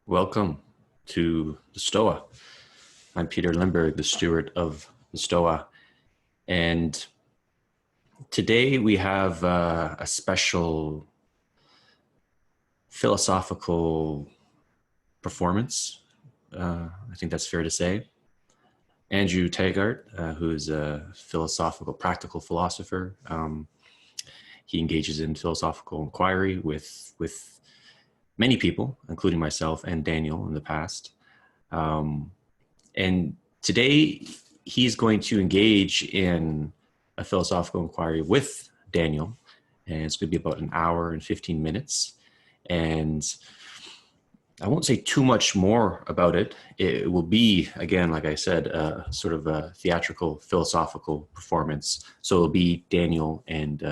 Welcome to the Stoa. I'm Peter Limberg, the steward of the Stoa. And today we have a special philosophical performance. I think that's fair to say. Andrew Taggart, who is a philosophical, practical philosopher, he engages in philosophical inquiry with many people, including myself and Daniel in the past. And today he's going to engage in a philosophical inquiry with Daniel. And it's going to be about an hour and 15 minutes. And I won't say too much more about it. It will be, again, like I said, sort of a theatrical, philosophical performance. So it'll be Daniel and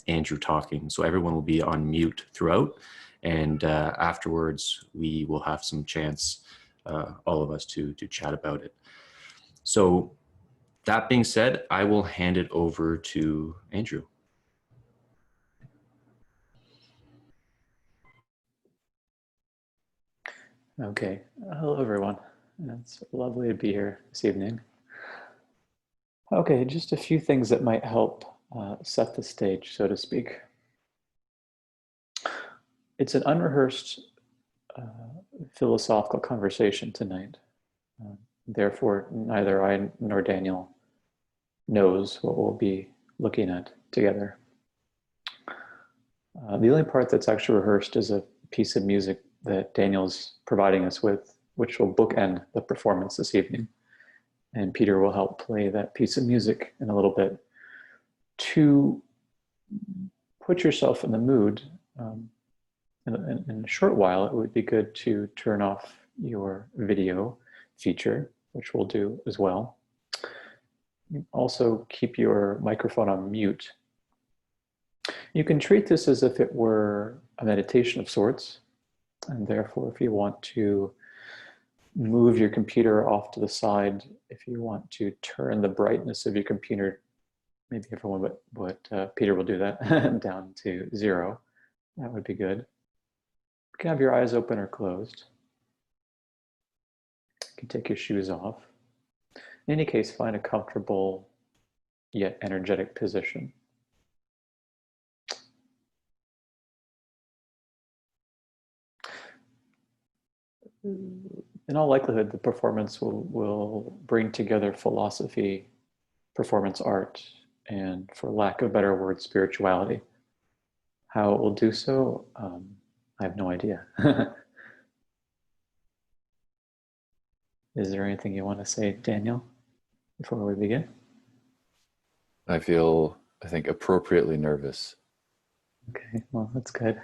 Andrew talking. So everyone will be on mute throughout. And afterwards, we will have some chance, all of us, to chat about it. So that being said, I will hand it over to Andrew. Okay, hello everyone. It's lovely to be here this evening. Okay, just a few things that might help set the stage, so to speak. It's an unrehearsed philosophical conversation tonight. Therefore, neither I nor Daniel knows what we'll be looking at together. The only part that's actually rehearsed is a piece of music that Daniel's providing us with, which will bookend the performance this evening. And Peter will help play that piece of music in a little bit. To put yourself in the mood, in a short while, it would be good to turn off your video feature, which we'll do as well. Also keep your microphone on mute. You can treat this as if it were a meditation of sorts. And therefore, if you want to move your computer off to the side, if you want to turn the brightness of your computer, maybe everyone but Peter will do that, down to 0, that would be good. You can have your eyes open or closed. You can take your shoes off. In any case, find a comfortable yet energetic position. In all likelihood, the performance will bring together philosophy, performance art, and, for lack of a better word, spirituality. How it will do so, I have no idea. Is there anything you want to say, Daniel, before we begin? I think, appropriately nervous. Okay, well, that's good.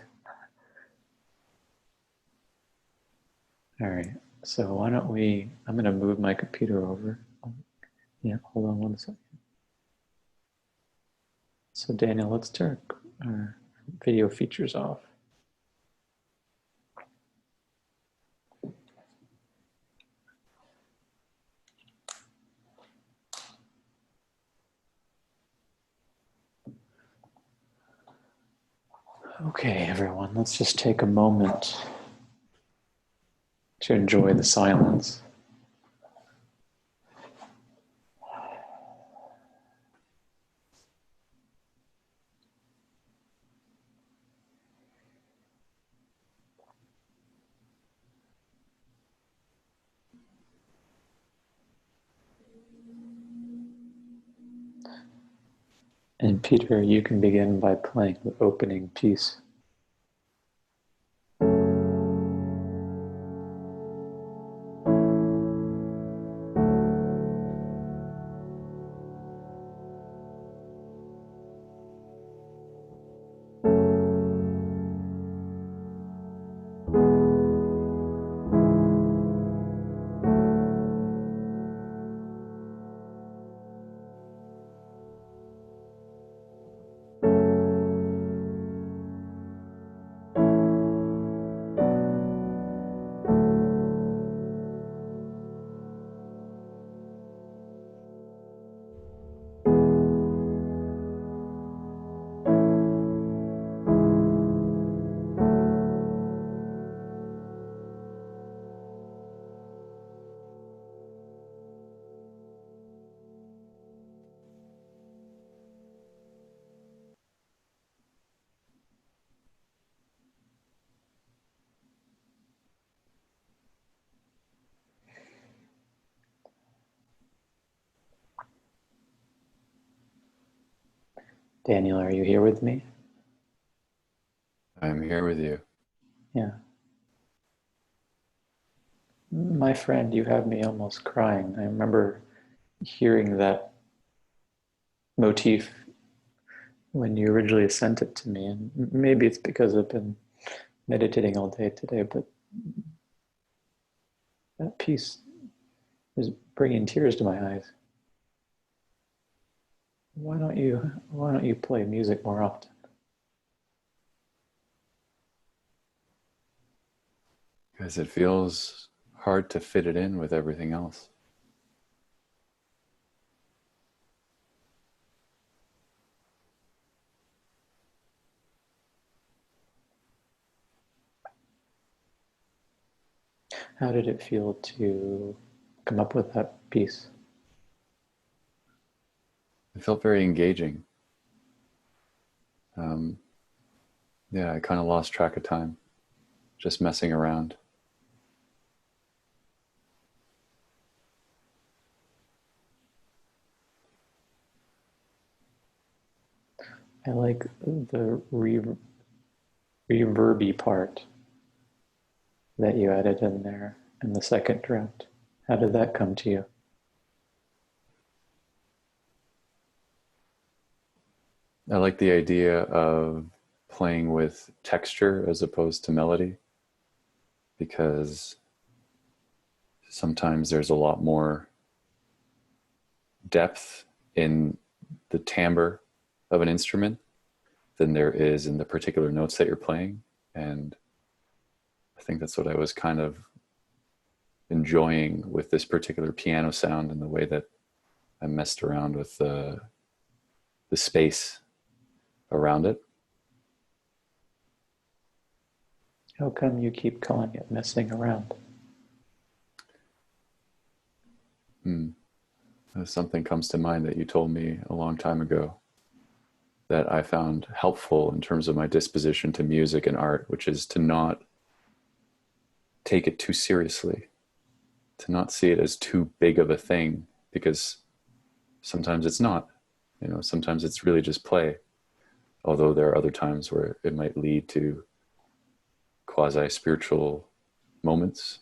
All right, so why don't I'm going to move my computer over. Yeah, hold on one second. So Daniel, let's turn our video features off. Okay, everyone, let's just take a moment to enjoy the silence. And Peter, you can begin by playing the opening piece. Daniel, are you here with me? I'm here with you. Yeah. My friend, you have me almost crying. I remember hearing that motif when you originally sent it to me, and maybe it's because I've been meditating all day today, but that piece is bringing tears to my eyes. Why don't you play music more often? Because it feels hard to fit it in with everything else. How did it feel to come up with that piece? It felt very engaging. Yeah, I kind of lost track of time, just messing around. I like the reverby part that you added in there in the second draft. How did that come to you? I like the idea of playing with texture as opposed to melody, because sometimes there's a lot more depth in the timbre of an instrument than there is in the particular notes that you're playing. And I think that's what I was kind of enjoying with this particular piano sound, and the way that I messed around with the space around it. How come you keep calling it messing around? Something comes to mind that you told me a long time ago that I found helpful in terms of my disposition to music and art, which is to not take it too seriously, to not see it as too big of a thing, because sometimes it's not. Sometimes it's really just play. Although there are other times where it might lead to quasi-spiritual moments.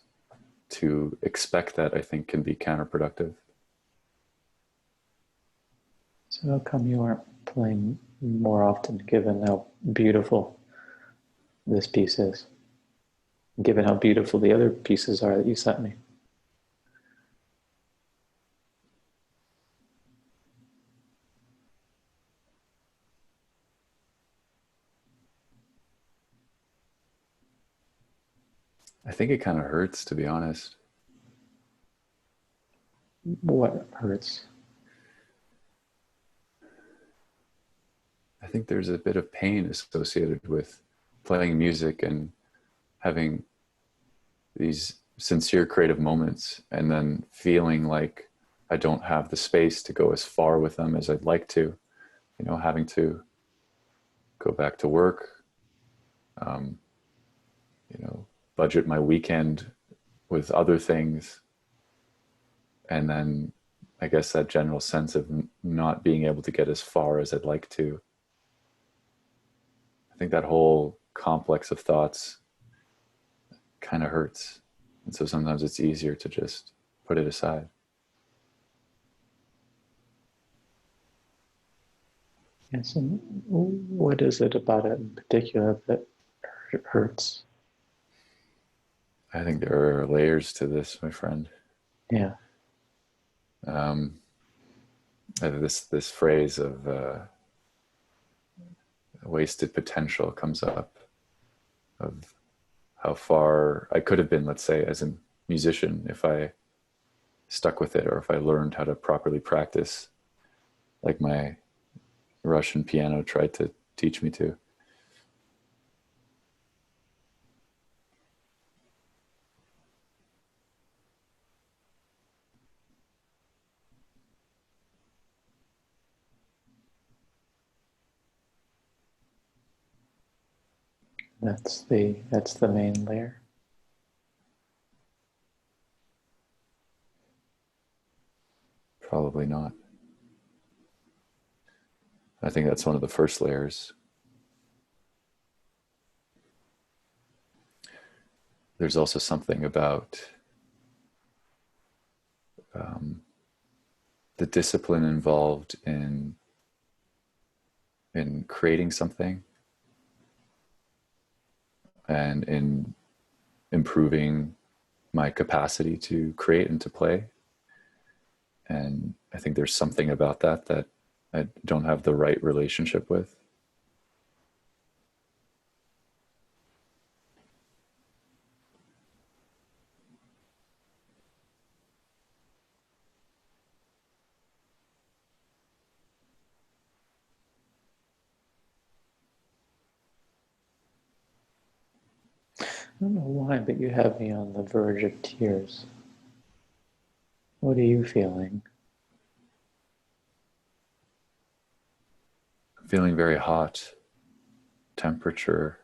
To expect that, I think, can be counterproductive. So how come you aren't playing more often, given how beautiful this piece is? Given how beautiful the other pieces are that you sent me? I think it kind of hurts, to be honest. What hurts? I think there's a bit of pain associated with playing music and having these sincere creative moments, and then feeling like I don't have the space to go as far with them as I'd like to. Having to go back to work, budget my weekend with other things. And then I guess that general sense of not being able to get as far as I'd like to. I think that whole complex of thoughts kind of hurts. And so sometimes it's easier to just put it aside. Yes, and what is it about it in particular that hurts? I think there are layers to this, my friend. Yeah. This phrase of wasted potential comes up, of how far I could have been, let's say, as a musician, if I stuck with it, or if I learned how to properly practice, like my Russian piano tried to teach me to. That's the main layer. Probably not. I think that's one of the first layers. There's also something about the discipline involved in creating something and in improving my capacity to create and to play. And I think there's something about that that I don't have the right relationship with. I don't know why, but you have me on the verge of tears. What are you feeling? I'm feeling very hot. Temperature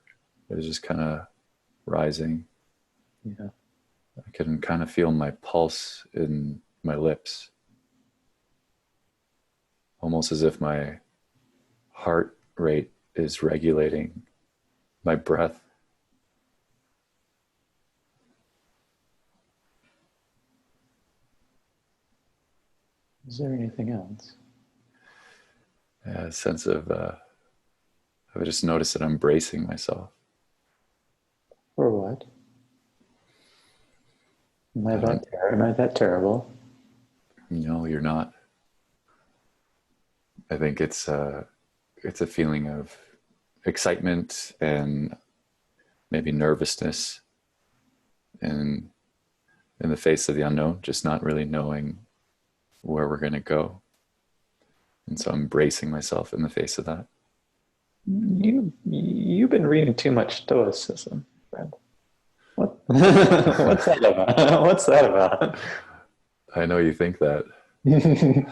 is just kind of rising. Yeah. I can kind of feel my pulse in my lips. Almost as if my heart rate is regulating my breath. Is there anything else? Yeah, a sense of, I just noticed that I'm bracing myself. For what? Am I that terrible? No, you're not. I think it's a feeling of excitement and maybe nervousness in the face of the unknown, just not really knowing where we're going to go. And so I'm bracing myself in the face of that. You've been reading too much Stoicism, friend. What? What's that about? What's that about? I know you think that. You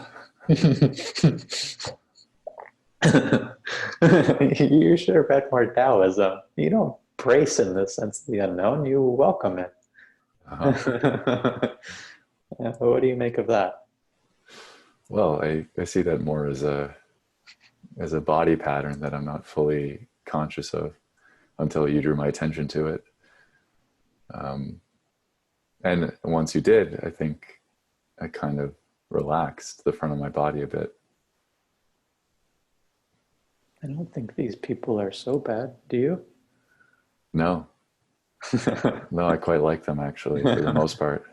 should have read more Taoism. You don't brace in the sense of the unknown. You welcome it. What do you make of that? Well, I see that more as a body pattern that I'm not fully conscious of until you drew my attention to it. And once you did, I think I kind of relaxed the front of my body a bit. I don't think these people are so bad. Do you? No. No, I quite like them actually, for the most part.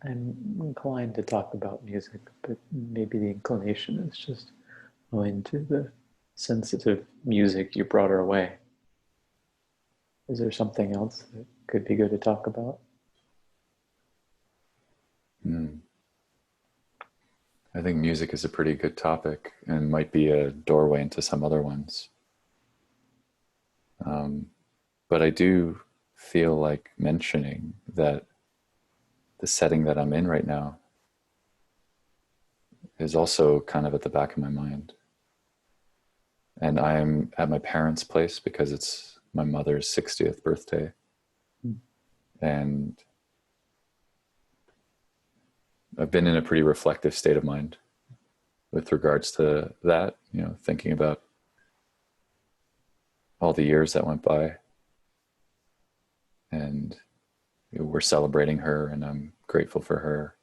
I'm inclined to talk about music, but maybe the inclination is just going to the sensitive music you brought our way. Is there something else that could be good to talk about? I think music is a pretty good topic and might be a doorway into some other ones. But I do feel like mentioning that the setting that I'm in right now is also kind of at the back of my mind. And I'm at my parents' place because it's my mother's 60th birthday. And I've been in a pretty reflective state of mind with regards to that, you know, thinking about all the years that went by. And we're celebrating her and I'm grateful for her.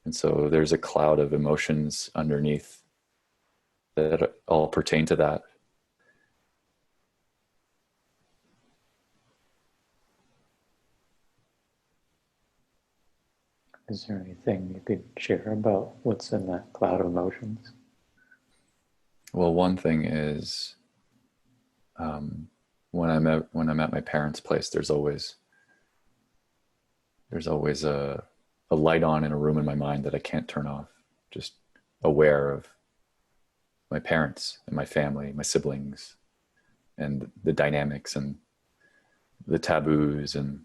And so there's a cloud of emotions underneath that all pertain to that. Is there anything you could share about what's in that cloud of emotions? Well, one thing is when I'm at my parents' place, there's always a light on in a room in my mind that I can't turn off. Just aware of my parents and my family, my siblings, and the dynamics and the taboos and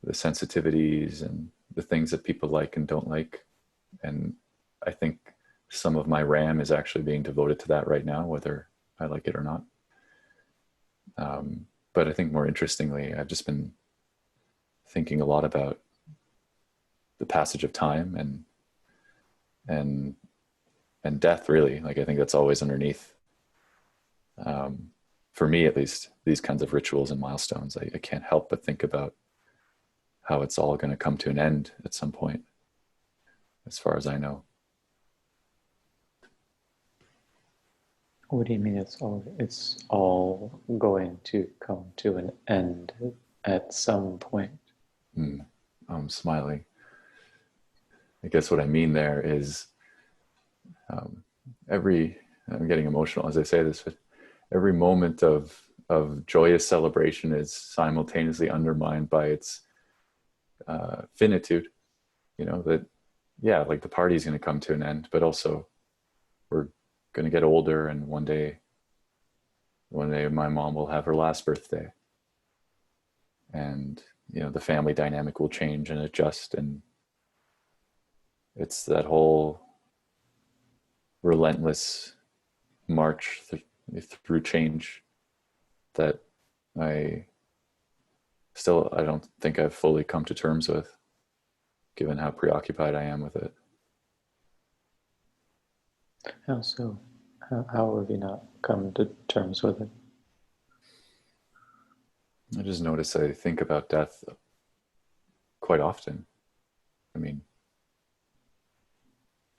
the sensitivities and the things that people like and don't like And I think some of my RAM is actually being devoted to that right now, whether I like it or not. But I think more interestingly, I've just been thinking a lot about the passage of time and death, really. Like, I think that's always underneath, for me at least, these kinds of rituals and milestones. I can't help but think about how it's all going to come to an end at some point, as far as I know. What do you mean it's all going to come to an end at some point? I'm smiling. I guess what I mean there is I'm getting emotional as I say this, but every moment of joyous celebration is simultaneously undermined by its finitude. You know, that, yeah, like the party's going to come to an end, but also we're going to get older, and one day my mom will have her last birthday, and, you know, the family dynamic will change and adjust, and it's that whole relentless march through change that I don't think I've fully come to terms with, given how preoccupied I am with it. How so? How have you not come to terms with it? I just notice I think about death quite often. I mean,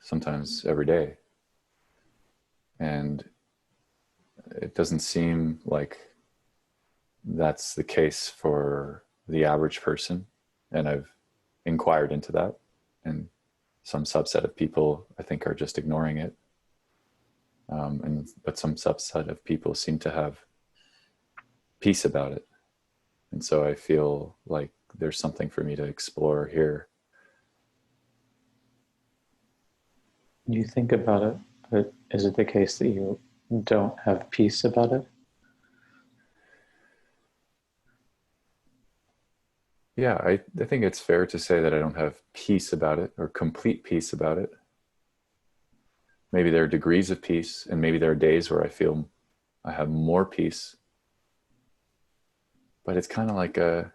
sometimes every day. And it doesn't seem like that's the case for the average person. And I've inquired into that. And some subset of people, I think, are just ignoring it. But some subset of people seem to have peace about it. And so I feel like there's something for me to explore here. You think about it, but is it the case that you don't have peace about it? Yeah, I think it's fair to say that I don't have peace about it, or complete peace about it. Maybe there are degrees of peace, and maybe there are days where I feel I have more peace. But it's kind of like a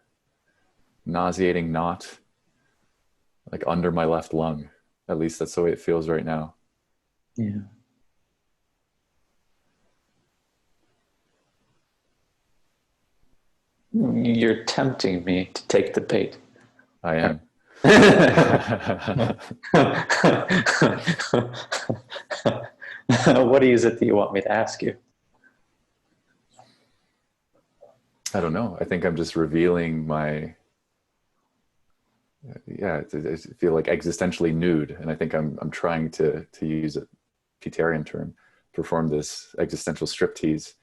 nauseating knot, like under my left lung. At least that's the way it feels right now. Yeah. You're tempting me to take the bait. I am. What is it that you want me to ask you? I don't know. I think I'm just revealing my, I feel like existentially nude. And I think I'm trying to use a Pietarian term, perform this existential striptease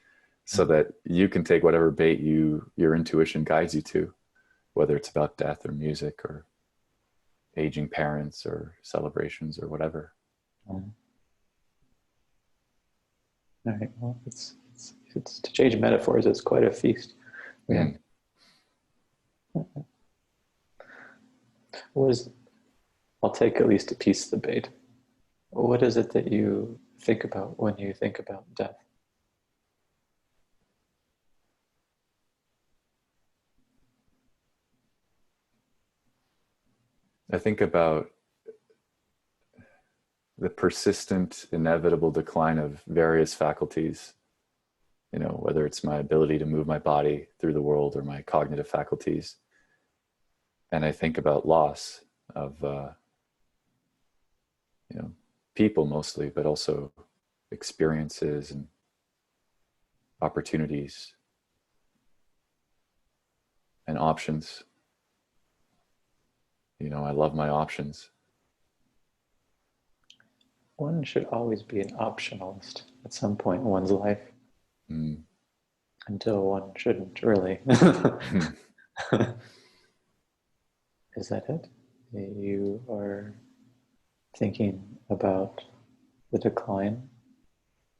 so that you can take whatever bait your intuition guides you to, whether it's about death or music or aging parents or celebrations or whatever. All right. Well, it's to change metaphors, it's quite a feast. Yeah. I'll take at least a piece of the bait. What is it that you think about when you think about death? I think about the persistent, inevitable decline of various faculties, you know, whether it's my ability to move my body through the world or my cognitive faculties. And I think about loss of, you know, people mostly, but also experiences and opportunities and options. You know, I love my options. One should always be an optionalist at some point in one's life. Until one shouldn't, really. Is that it? You are thinking about the decline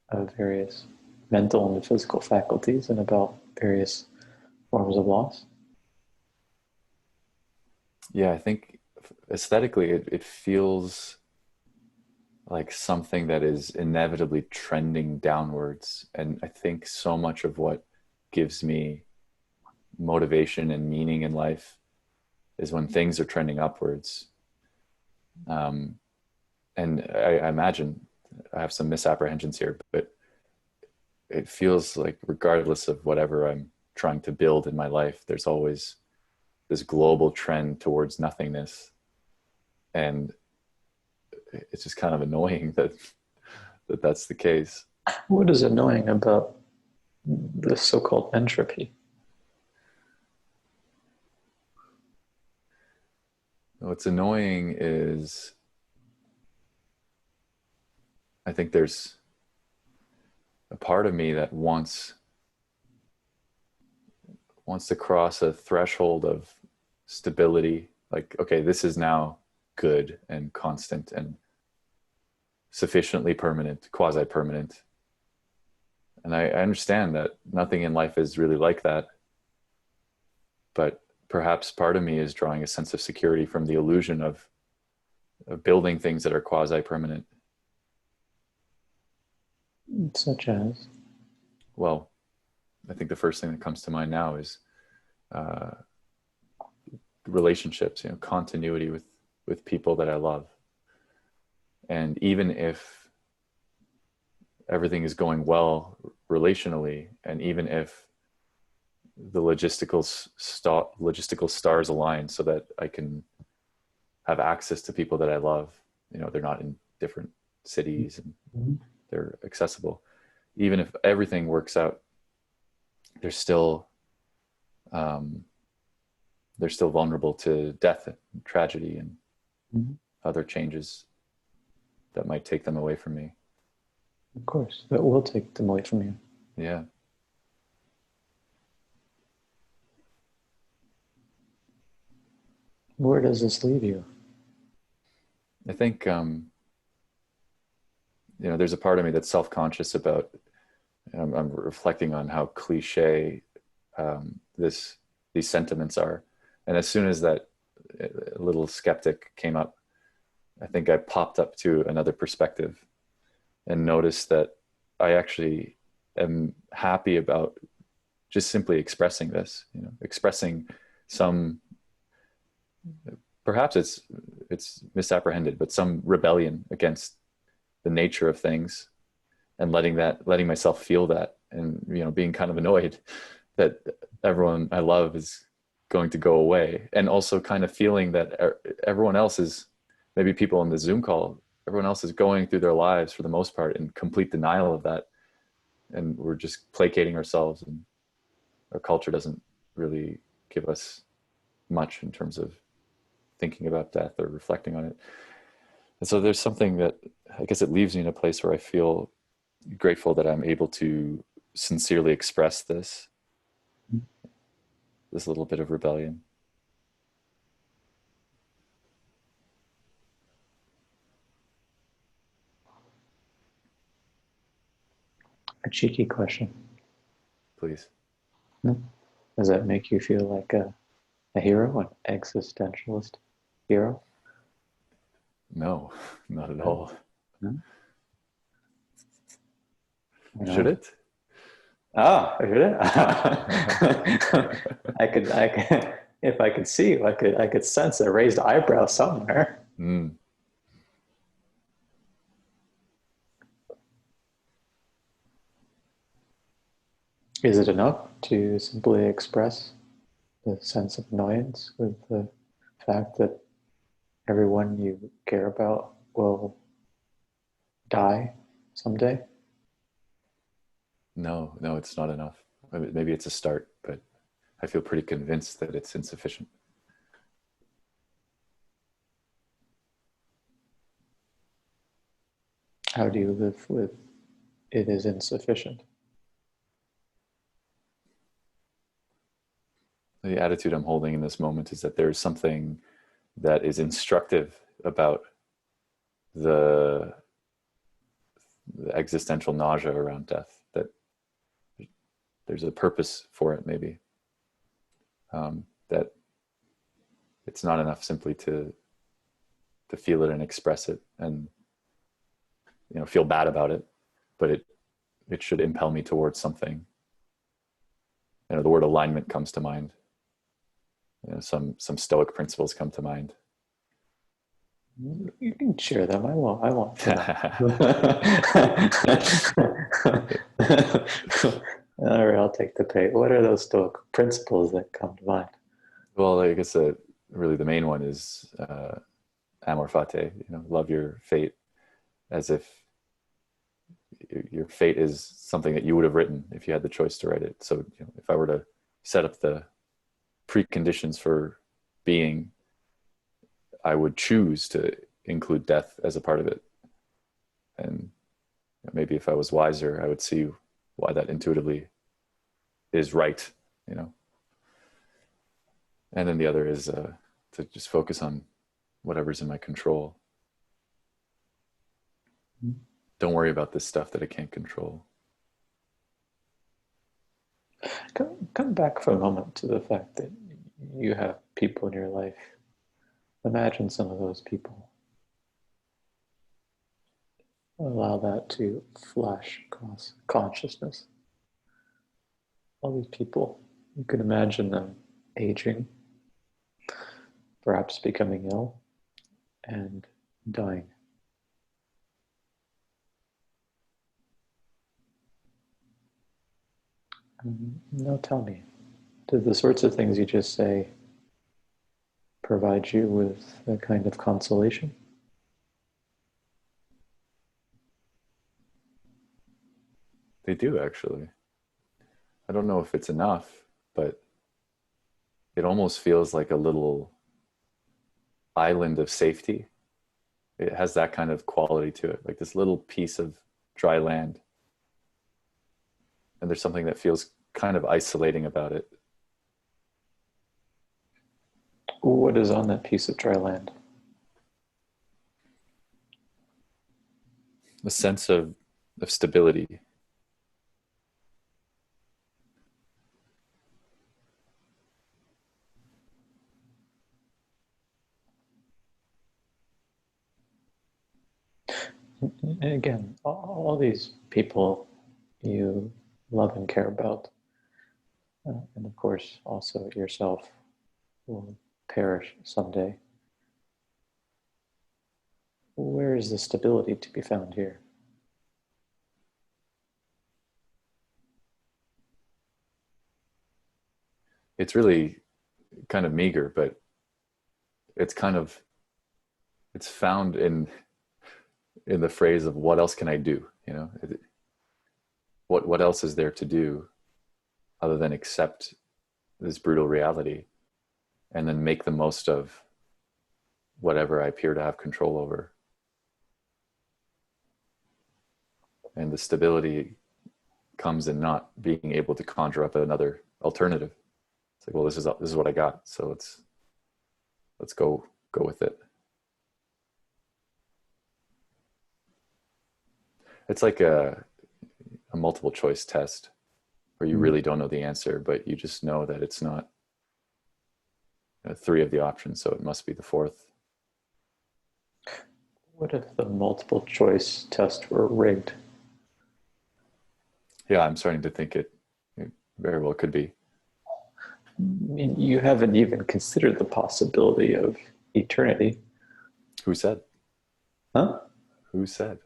of various mental and physical faculties and about various forms of loss? Yeah, I think aesthetically it feels like something that is inevitably trending downwards. And I think so much of what gives me motivation and meaning in life is when things are trending upwards. And I imagine I have some misapprehensions here, but it feels like regardless of whatever I'm trying to build in my life, there's always this global trend towards nothingness. And it's just kind of annoying that that's the case. What is annoying about this so-called entropy? What's annoying is I think there's a part of me that wants to cross a threshold of stability. Like, okay, this is now good and constant and sufficiently permanent, quasi-permanent. And I understand that nothing in life is really like that. But perhaps part of me is drawing a sense of security from the illusion of building things that are quasi-permanent. Such as? Well, I think the first thing that comes to mind now is relationships, continuity with people that I love. And even if everything is going well relationally, and even if the logistical stars align so that I can have access to people that I love, they're not in different cities and they're accessible. Even if everything works out, they're still vulnerable to death and tragedy and other changes that might take them away from me. Of course, that will take them away from you. Yeah. Where does this leave you? I think, there's a part of me that's self-conscious about, I'm reflecting on how cliche these sentiments are. And as soon as that little skeptic came up, I think I popped up to another perspective and noticed that I actually am happy about just simply expressing this, expressing some, perhaps it's misapprehended, but some rebellion against the nature of things, and letting myself feel that, and being kind of annoyed that everyone I love is going to go away, and also kind of feeling that everyone else is, maybe people on the Zoom call, everyone else is going through their lives for the most part in complete denial of that, and we're just placating ourselves, and our culture doesn't really give us much in terms of thinking about death or reflecting on it. And so there's something that, I guess, it leaves me in a place where I feel grateful that I'm able to sincerely express this little bit of rebellion. A cheeky question. Please. Does that make you feel like a hero, an existentialist hero? No, not at all. No? Should it? Oh, should it? I could, if I could see you, I could sense a raised eyebrow somewhere. Is it enough to simply express the sense of annoyance with the fact that everyone you care about will die someday? No, it's not enough. Maybe it's a start, but I feel pretty convinced that it's insufficient. How do you live with it is insufficient? The attitude I'm holding in this moment is that there's something that is instructive about the existential nausea around death, that there's a purpose for it, maybe, that it's not enough simply to feel it and express it, and feel bad about it, but it should impel me towards something. The word alignment comes to mind. Some Stoic principles come to mind. You can share them. I won't. All right, I'll take the bait. What are those Stoic principles that come to mind? Well, I guess really the main one is amor fati. Love your fate as if your fate is something that you would have written if you had the choice to write it. So if I were to set up the preconditions for being, I would choose to include death as a part of it. And maybe if I was wiser, I would see why that intuitively is right, And then the other is to just focus on whatever's in my control. Don't worry about this stuff that I can't control. Come back for a moment to the fact that you have people in your life. Imagine some of those people. Allow that to flash across consciousness. All these people, you can imagine them aging, perhaps becoming ill, and dying. Now tell me, do the sorts of things you just say provide you with a kind of consolation? They do, actually. I don't know if it's enough, but it almost feels like a little island of safety. It has that kind of quality to it, like this little piece of dry land. And there's something that feels kind of isolating about it. What is on that piece of dry land? A sense of stability. And again, all these people you love and care about, and of course also yourself, will perish someday. Where is the stability to be found here? It's really kind of meager, but it's found in the phrase of what else can I do? What else is there to do other than accept this brutal reality and then make the most of whatever I appear to have control over. And the stability comes in not being able to conjure up another alternative. It's like, well, this is what I got, so let's go with it. It's like a multiple choice test where you really don't know the answer, but you just know that it's not 3 of the options, so it must be the 4th. What if the multiple choice test were rigged? Yeah, I'm starting to think it very well could be. I mean, you haven't even considered the possibility of eternity. Who said? Huh? Who said?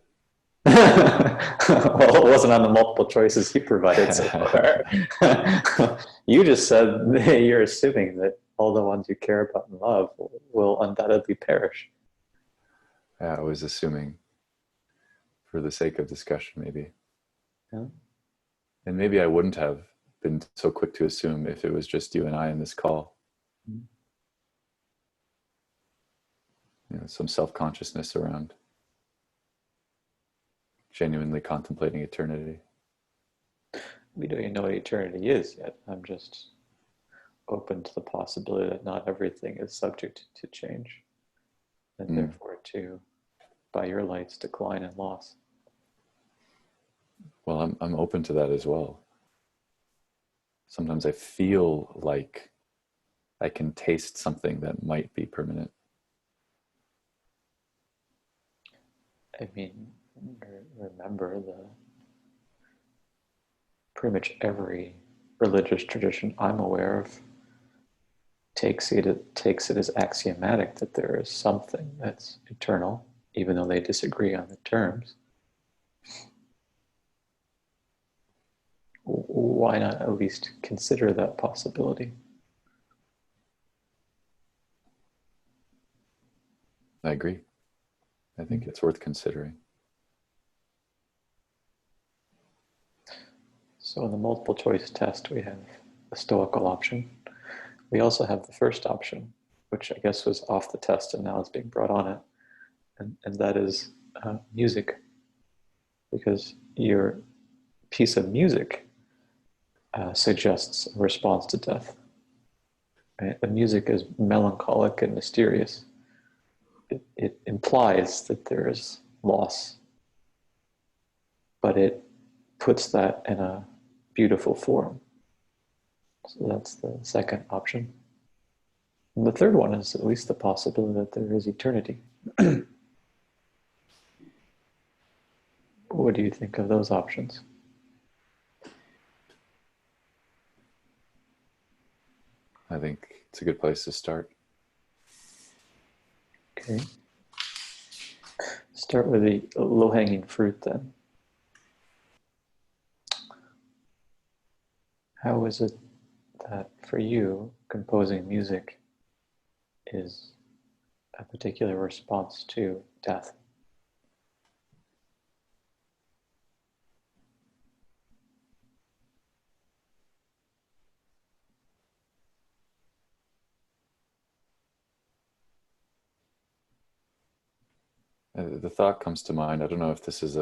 Well, it wasn't on the multiple choices you provided so far. You just said you're assuming that all the ones you care about and love will undoubtedly perish. Yeah, I was assuming for the sake of discussion, maybe. Yeah. And maybe I wouldn't have been so quick to assume if it was just you and I in this call. Some self-consciousness around genuinely contemplating eternity. We don't even know what eternity is yet. I'm just open to the possibility that not everything is subject to change, and therefore to, by your lights, decline and loss. Well, I'm open to that as well. Sometimes I feel like I can taste something that might be permanent. I mean, remember the pretty much every religious tradition I'm aware of takes it as axiomatic that there is something that's eternal, even though they disagree on the terms. Why not at least consider that possibility? I agree. I think it's worth considering. So in the multiple choice test, we have the Stoical option. We also have the first option, which I guess was off the test and now is being brought on it. And that is music. Because your piece of music suggests a response to death. Right? The music is melancholic and mysterious. It implies that there is loss, but it puts that in a beautiful form. So that's the second option. And the third one is at least the possibility that there is eternity. What do you think of those options? I think it's a good place to start. Okay. Start with the low-hanging fruit then. How is it that for you, composing music is a particular response to death? The thought comes to mind. I don't know if this is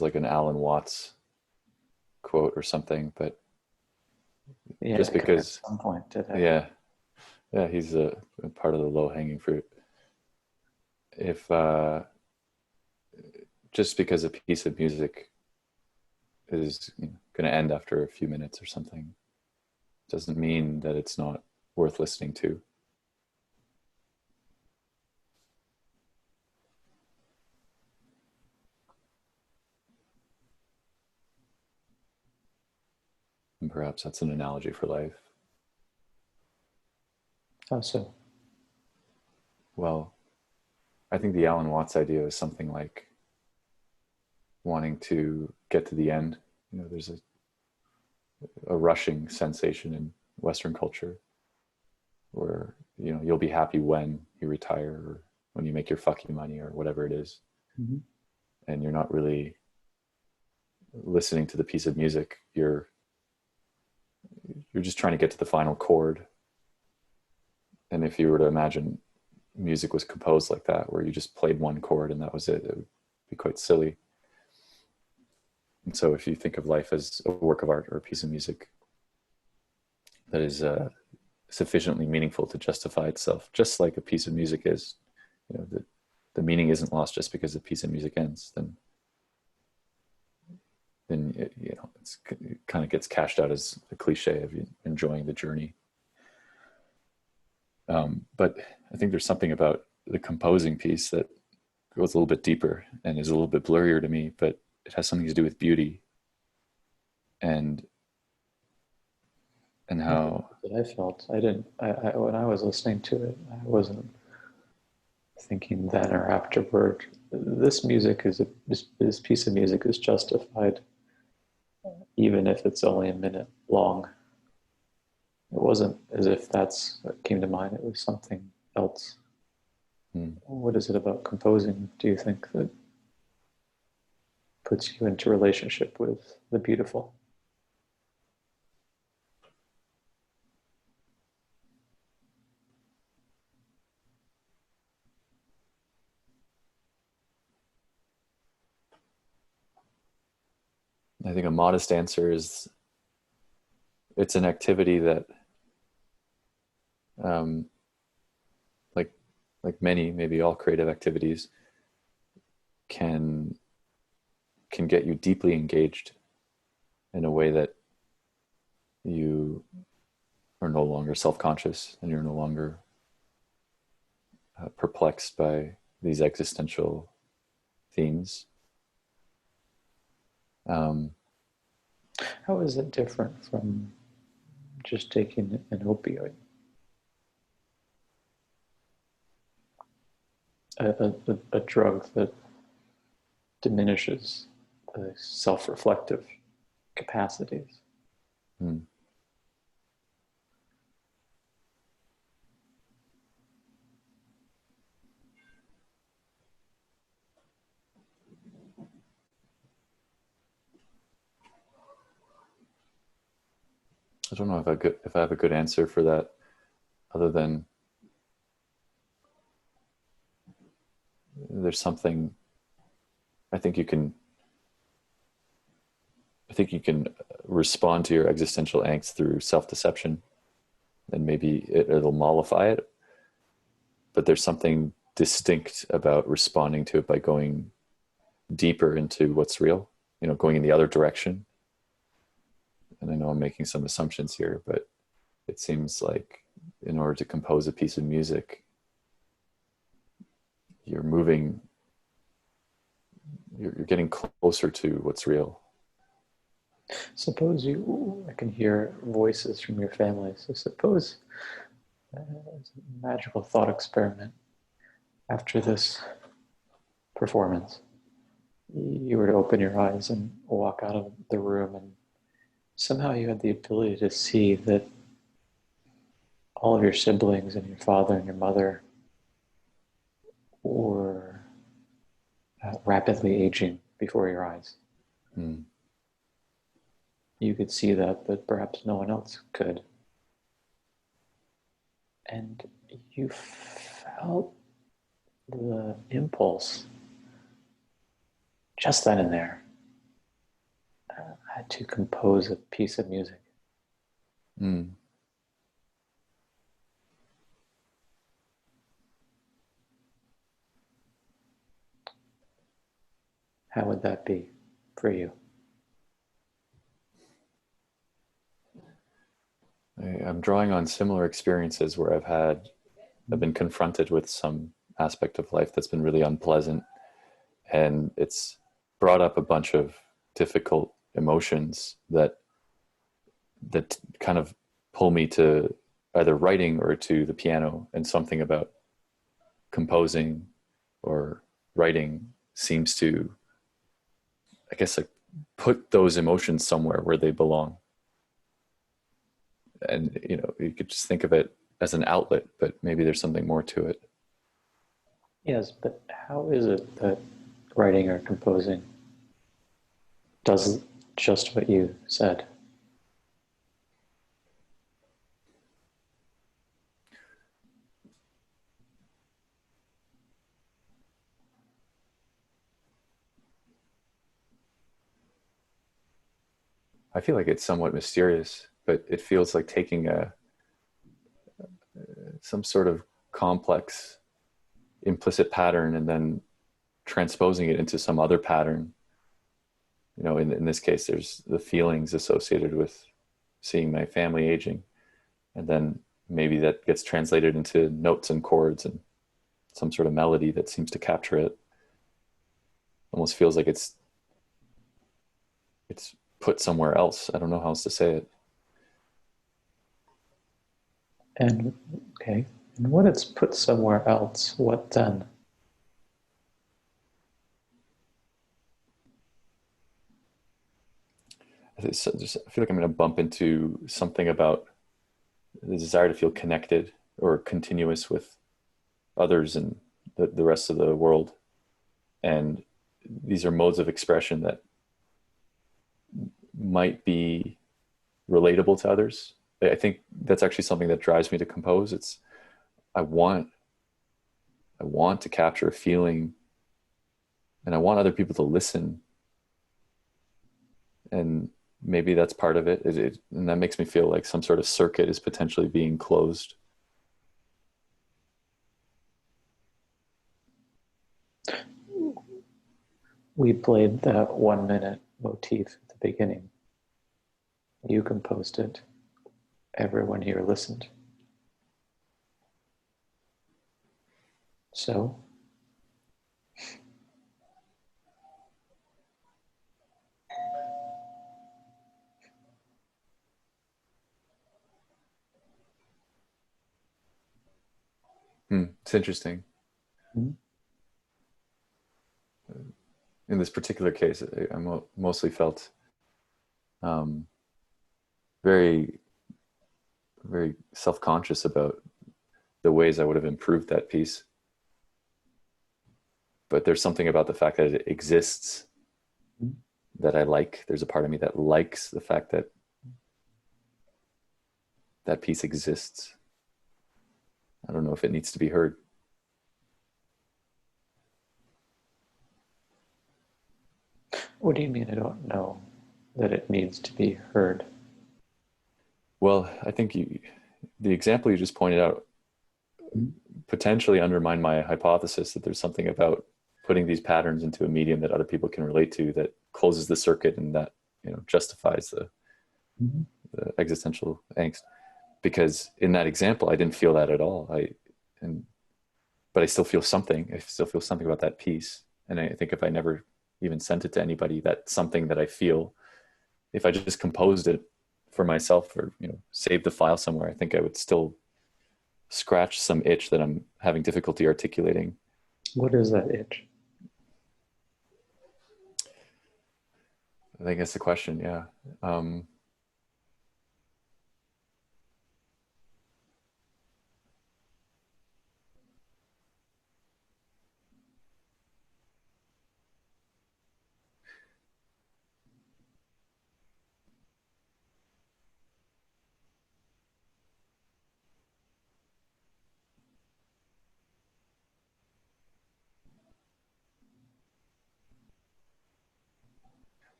like an Alan Watts quote or something, but Yeah, just because at some point did it. yeah, he's a part of the low-hanging fruit. If just because a piece of music is going to end after a few minutes or something, doesn't mean that it's not worth listening to. And perhaps that's an analogy for life. How so? Well, I think the Alan Watts idea is something like wanting to get to the end. There's a rushing sensation in Western culture where, you'll be happy when you retire or when you make your fucking money or whatever it is. Mm-hmm. And you're not really listening to the piece of music. You're just trying to get to the final chord. And if you were to imagine music was composed like that, where you just played one chord and that was it, it would be quite silly. And so if you think of life as a work of art or a piece of music that is sufficiently meaningful to justify itself, just like a piece of music is, the meaning isn't lost just because a piece of music ends, then it kind of gets cashed out as a cliche of enjoying the journey. But I think there's something about the composing piece that goes a little bit deeper and is a little bit blurrier to me, but it has something to do with beauty and how I felt. When I was listening to it, I wasn't thinking then or afterward. This piece of music is justified, even if it's only a minute long. It wasn't as if that's what came to mind. It was something else. What is it about composing, do you think, that puts you into relationship with the beautiful? I think a modest answer is it's an activity that like many, maybe all creative activities can get you deeply engaged in a way that you are no longer self-conscious and you're no longer perplexed by these existential themes. How is it different from just taking an opioid? A drug that diminishes the self-reflective capacities. Hmm. I don't know if I have a good answer for that, other than there's something I think you can respond to your existential angst through self-deception, and maybe it'll mollify it. But there's something distinct about responding to it by going deeper into what's real, going in the other direction. And I know I'm making some assumptions here, but it seems like in order to compose a piece of music, you're getting closer to what's real. Suppose I can hear voices from your family. So suppose, as a magical thought experiment, after this performance, you were to open your eyes and walk out of the room, and somehow you had the ability to see that all of your siblings and your father and your mother were rapidly aging before your eyes. Hmm. You could see that, but perhaps no one else could. And you felt the impulse just then and there to compose a piece of music. Hmm. How would that be for you? I'm drawing on similar experiences where I've been confronted with some aspect of life that's been really unpleasant, and it's brought up a bunch of difficult emotions that kind of pull me to either writing or to the piano, and something about composing or writing seems to, I guess, like, put those emotions somewhere where they belong. And you could just think of it as an outlet, but maybe there's something more to it. Yes, but how is it that writing or composing does just what you said? I feel like it's somewhat mysterious, but it feels like taking some sort of complex implicit pattern and then transposing it into some other pattern. In this case, there's the feelings associated with seeing my family aging, and then maybe that gets translated into notes and chords and some sort of melody that seems to capture it. Almost feels like it's put somewhere else. I don't know how else to say it. And okay, and when it's put somewhere else, what then? I feel like I'm going to bump into something about the desire to feel connected or continuous with others and the rest of the world. And these are modes of expression that might be relatable to others. I think that's actually something that drives me to compose. I want to capture a feeling, and I want other people to listen. And maybe that's part of it. And that makes me feel like some sort of circuit is potentially being closed. We played that 1 minute motif at the beginning. You composed it. Everyone here listened. So, It's interesting. Mhm. In this particular case, I mostly felt very, very self-conscious about the ways I would have improved that piece. But there's something about the fact that it exists that I like. There's a part of me that likes the fact that that piece exists. I don't know if it needs to be heard. What do you mean I don't know that it needs to be heard? Well, I think the example you just pointed out potentially undermined my hypothesis that there's something about putting these patterns into a medium that other people can relate to that closes the circuit and that, justifies the existential angst. Because in that example, I didn't feel that at all. But I still feel something. I still feel something about that piece. And I think if I never even sent it to anybody, that something that I feel, if I just composed it for myself or, saved the file somewhere, I think I would still scratch some itch that I'm having difficulty articulating. What is that itch? I think that's the question. Yeah.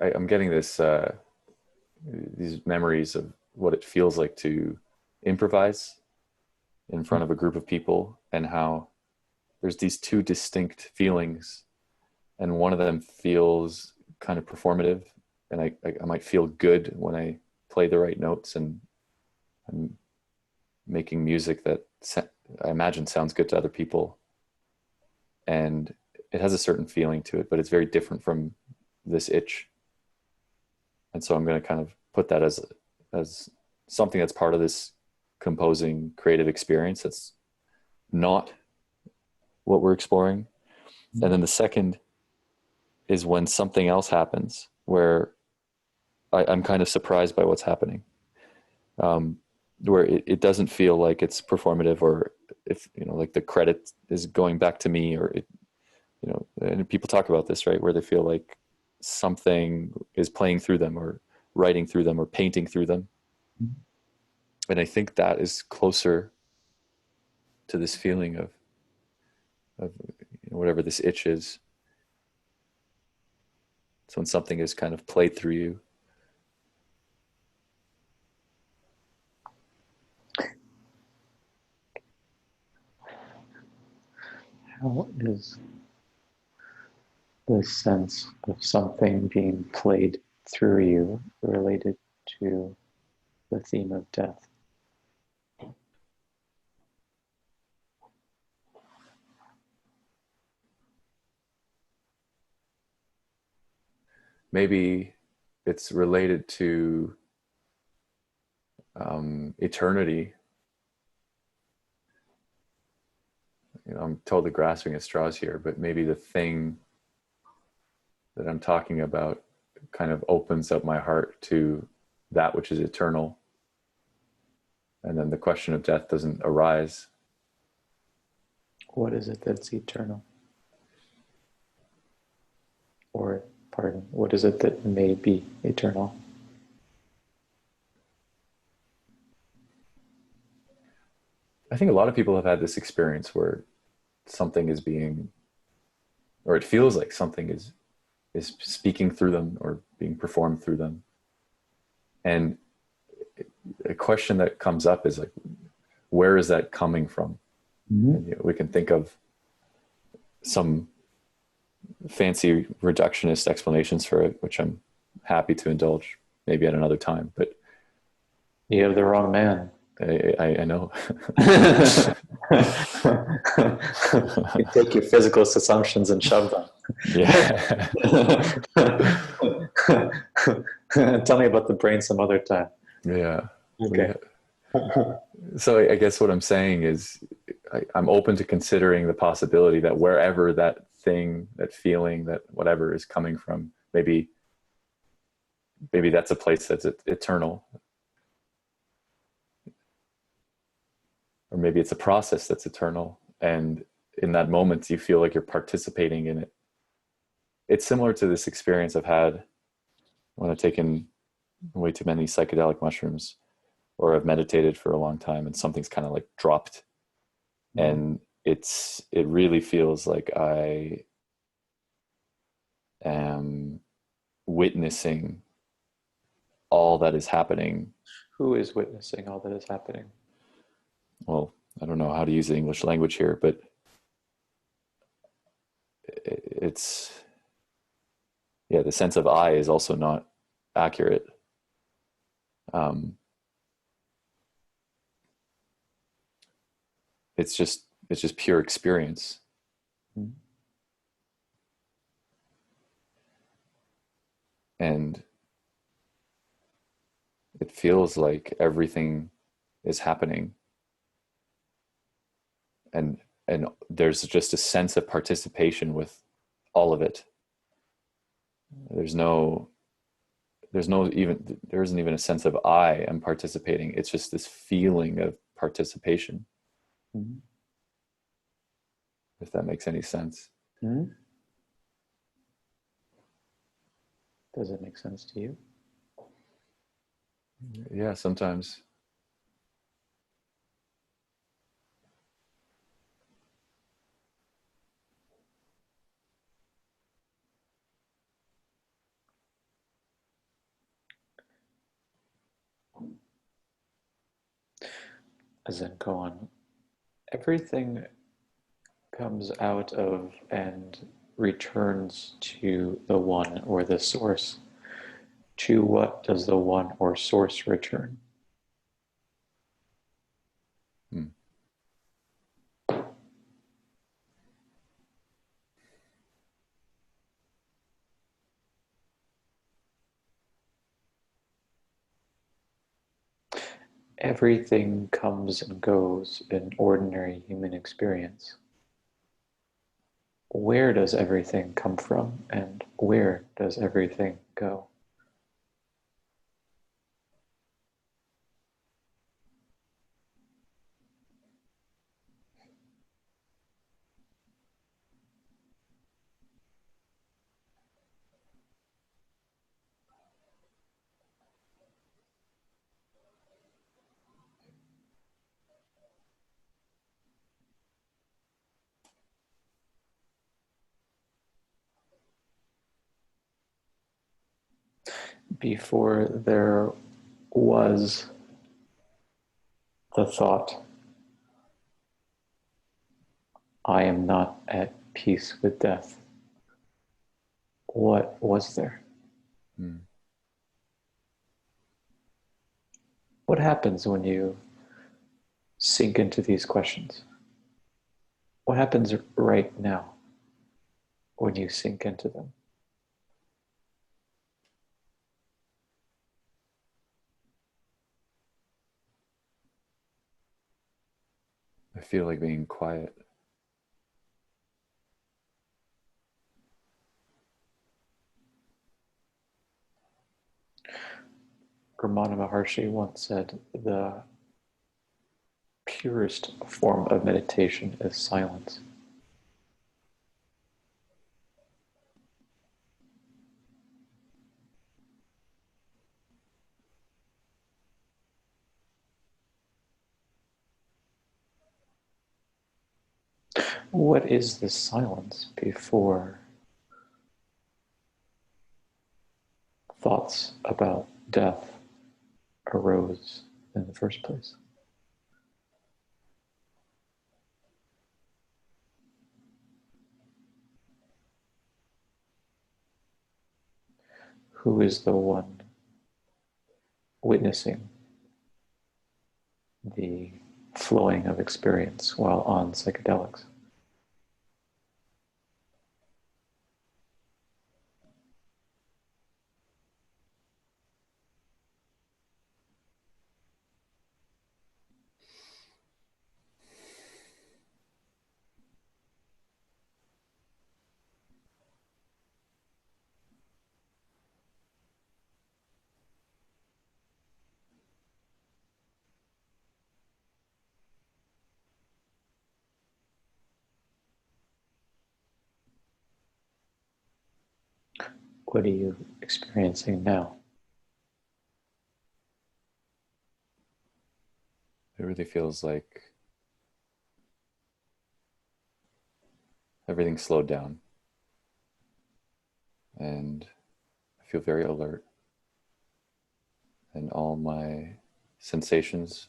I'm getting these memories of what it feels like to improvise in front of a group of people, and how there's these two distinct feelings, and one of them feels kind of performative, and I might feel good when I play the right notes and I'm making music that I imagine sounds good to other people, and it has a certain feeling to it, but it's very different from this itch. And so I'm going to kind of put that as something that's part of this composing creative experience that's not what we're exploring. And then the second is when something else happens where I'm kind of surprised by what's happening, where it doesn't feel like it's performative, or if, like the credit is going back to me, or and people talk about this, right? Where they feel like something is playing through them, or writing through them, or painting through them. And I think that is closer to this feeling of whatever this itch is. So when something is kind of played through you. How is the sense of something being played through you related to the theme of death? Maybe it's related to eternity. I'm totally grasping at straws here, but maybe the thing that I'm talking about kind of opens up my heart to that which is eternal. And then the question of death doesn't arise. What is it that's eternal? Or, pardon, what is it that may be eternal? I think a lot of people have had this experience where something is being, or it feels like something is speaking through them or being performed through them. And a question that comes up is like, where is that coming from? And, we can think of some fancy reductionist explanations for it, which I'm happy to indulge maybe at another time, but You have the wrong man. I know. You take your physicalist assumptions and shove them. Yeah. Tell me about the brain some other time. Yeah. Okay. So I guess what I'm saying is I'm open to considering the possibility that wherever that thing, that feeling, that whatever is coming from, maybe that's a place that's eternal, or maybe it's a process that's eternal. And in that moment, you feel like you're participating in it. It's similar to this experience I've had when I've taken way too many psychedelic mushrooms, or I've meditated for a long time and something's kind of like dropped. And it really feels like I am witnessing all that is happening. Who is witnessing all that is happening? Well, I don't know how to use the English language here, but it's, yeah, the sense of I is also not accurate. It's just pure experience. Mm-hmm. And it feels like everything is happening, and there's just a sense of participation with all of it. There isn't even a sense of I am participating. It's just this feeling of participation. Mm-hmm. If that makes any sense. Mm-hmm. Does it make sense to you? Yeah, sometimes. Zen koan. Everything comes out of and returns to the one or the source. To what does the one or source return? Hmm. Everything comes and goes in ordinary human experience. Where does everything come from and where does everything go? Before there was the thought, I am not at peace with death, what was there? Hmm. What happens when you sink into these questions? What happens right now when you sink into them? I feel like being quiet. Ramana Maharshi once said, the purest form of meditation is silence. What is this silence before thoughts about death arose in the first place? Who is the one witnessing the flowing of experience while on psychedelics? What are you experiencing now? It really feels like everything slowed down, and I feel very alert, and all my sensations,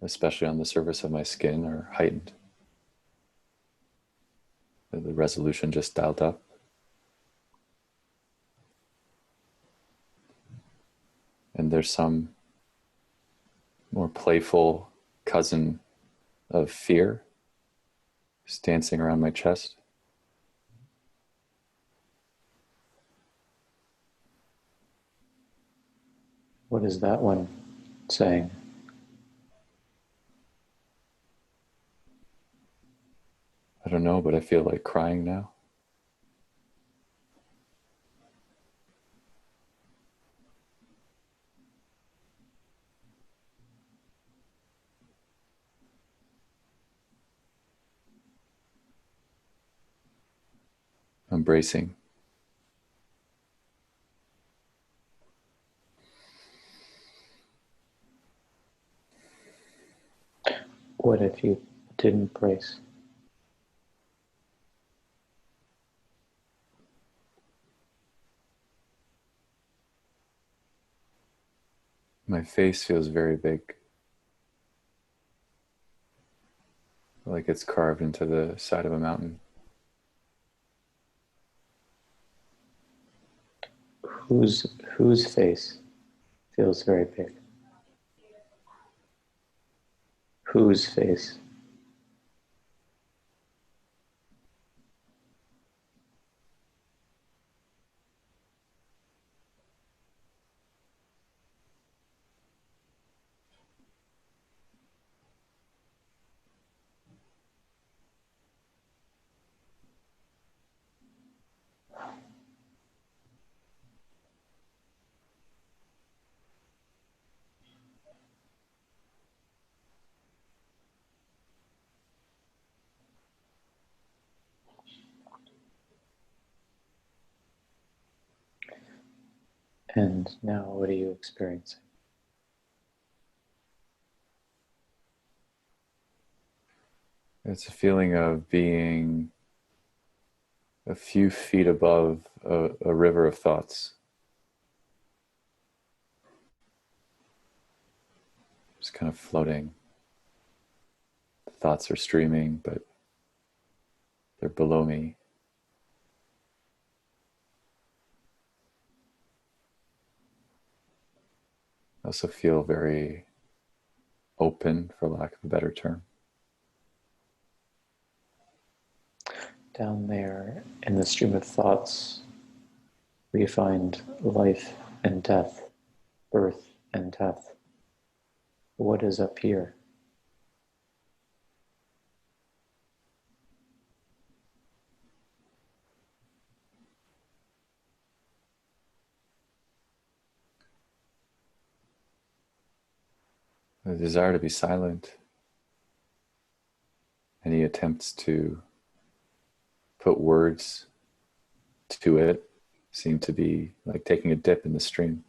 especially on the surface of my skin, are heightened. The resolution just dialed up. And there's some more playful cousin of fear just dancing around my chest. What is that one saying? I don't know, but I feel like crying now. Embracing. What if you didn't brace? My face feels very big, like it's carved into the side of a mountain. Whose face feels very big? Whose face? And now what are you experiencing? It's a feeling of being a few feet above a river of thoughts. Just kind of floating. The thoughts are streaming, but they're below me. I also feel very open, for lack of a better term. Down there in the stream of thoughts, we find life and death, birth and death. What is up here? The desire to be silent. Any attempts to put words to it seem to be like taking a dip in the stream.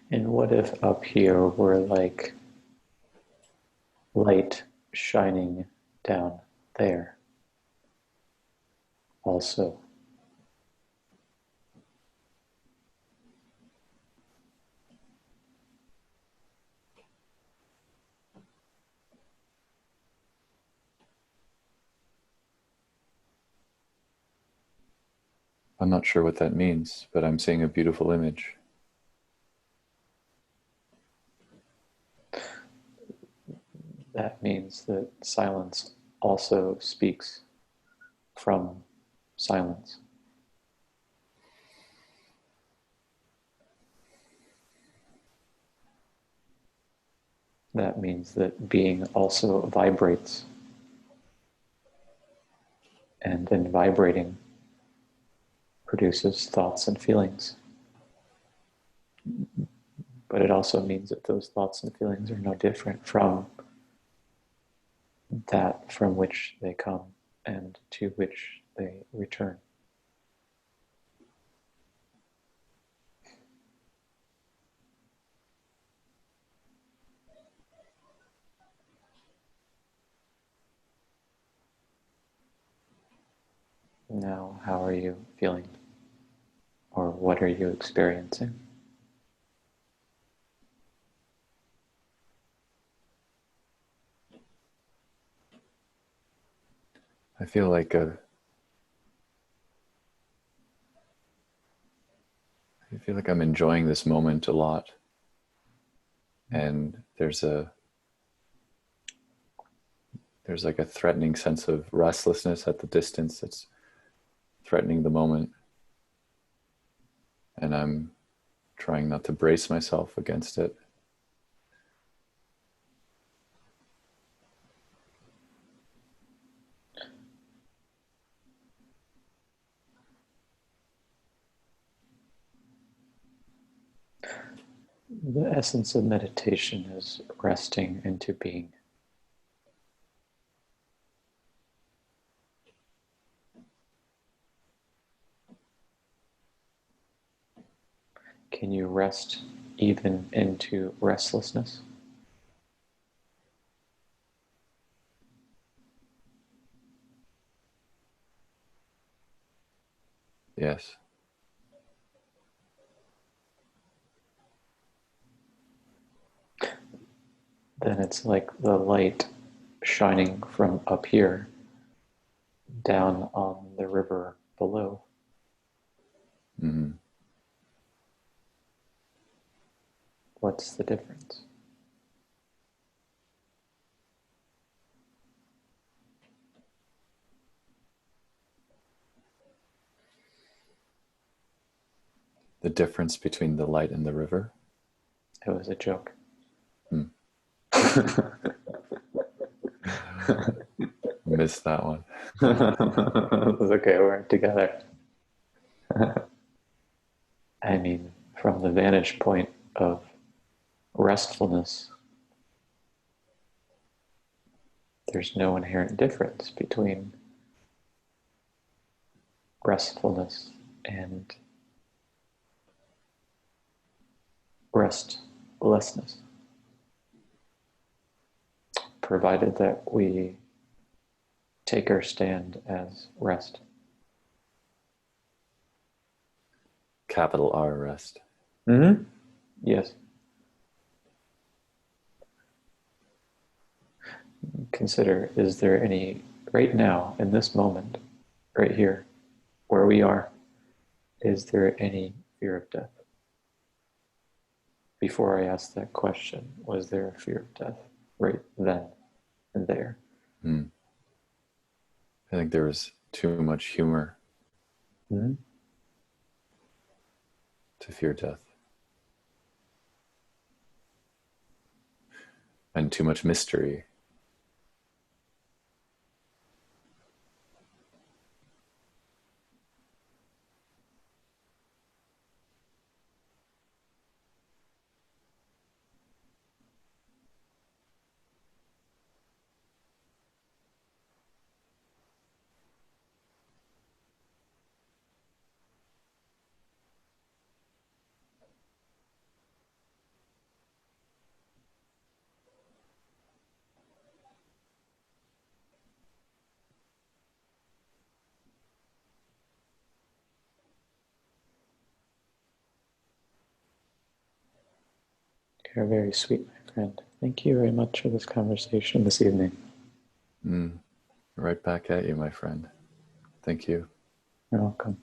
And what if up here were like light shining down there also? I'm not sure what that means, but I'm seeing a beautiful image. that means that silence also speaks from silence. That means that being also vibrates, and then vibrating produces thoughts and feelings. But it also means that those thoughts and feelings are no different from that from which they come and to which they return. Now, how are you feeling? Or what are you experiencing? I feel like I'm enjoying this moment a lot. And there's like a threatening sense of restlessness at the distance that's threatening the moment. And I'm trying not to brace myself against it. The essence of meditation is resting into being. Can you rest even into restlessness? Yes. Then it's like the light shining from up here down on the river below. Mm-hmm. What's the difference? The difference between the light and the river? It was a joke. Missed that one. It's okay, we're together. I mean, from the vantage point of restfulness, there's no inherent difference between restfulness and restlessness, provided that we take our stand as rest. Capital R rest. Mm-hmm. Yes. Consider, is there any, right now, in this moment, right here, where we are, is there any fear of death? Before I asked that question, was there a fear of death right then and there? I think there was too much humor Mm-hmm. to fear death. And too much mystery. You're very sweet, my friend. Thank you very much for this conversation this evening. Right back at you, my friend. Thank you. You're welcome.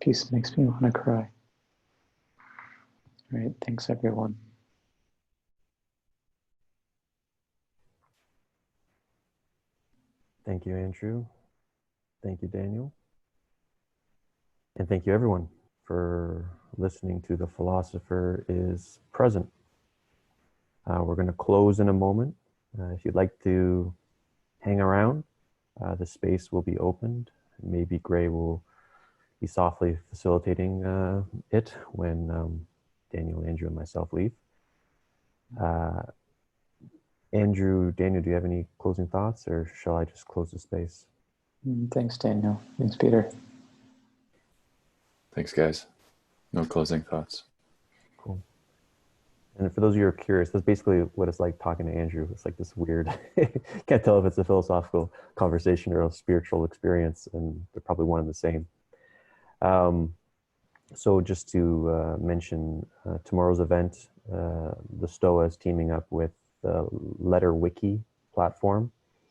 Peace makes me want to cry. All right, thanks everyone. Thank you, Andrew. Thank you, Daniel. And thank you, everyone, for listening to The Philosopher is Present. We're going to close in a moment. If you'd like to hang around, the space will be opened. Maybe Gray will be softly facilitating it when Daniel, Andrew, and myself leave. Andrew, Daniel, do you have any closing thoughts, or shall I just close the space? Thanks, Daniel. Thanks, Peter. Thanks, guys. No closing thoughts. Cool. And for those of you who are curious, that's basically what it's like talking to Andrew. It's like this weird, can't tell if it's a philosophical conversation or a spiritual experience, and they're probably one and the same. So just to mention tomorrow's event, TheStoa is teaming up with the Letter Wiki platform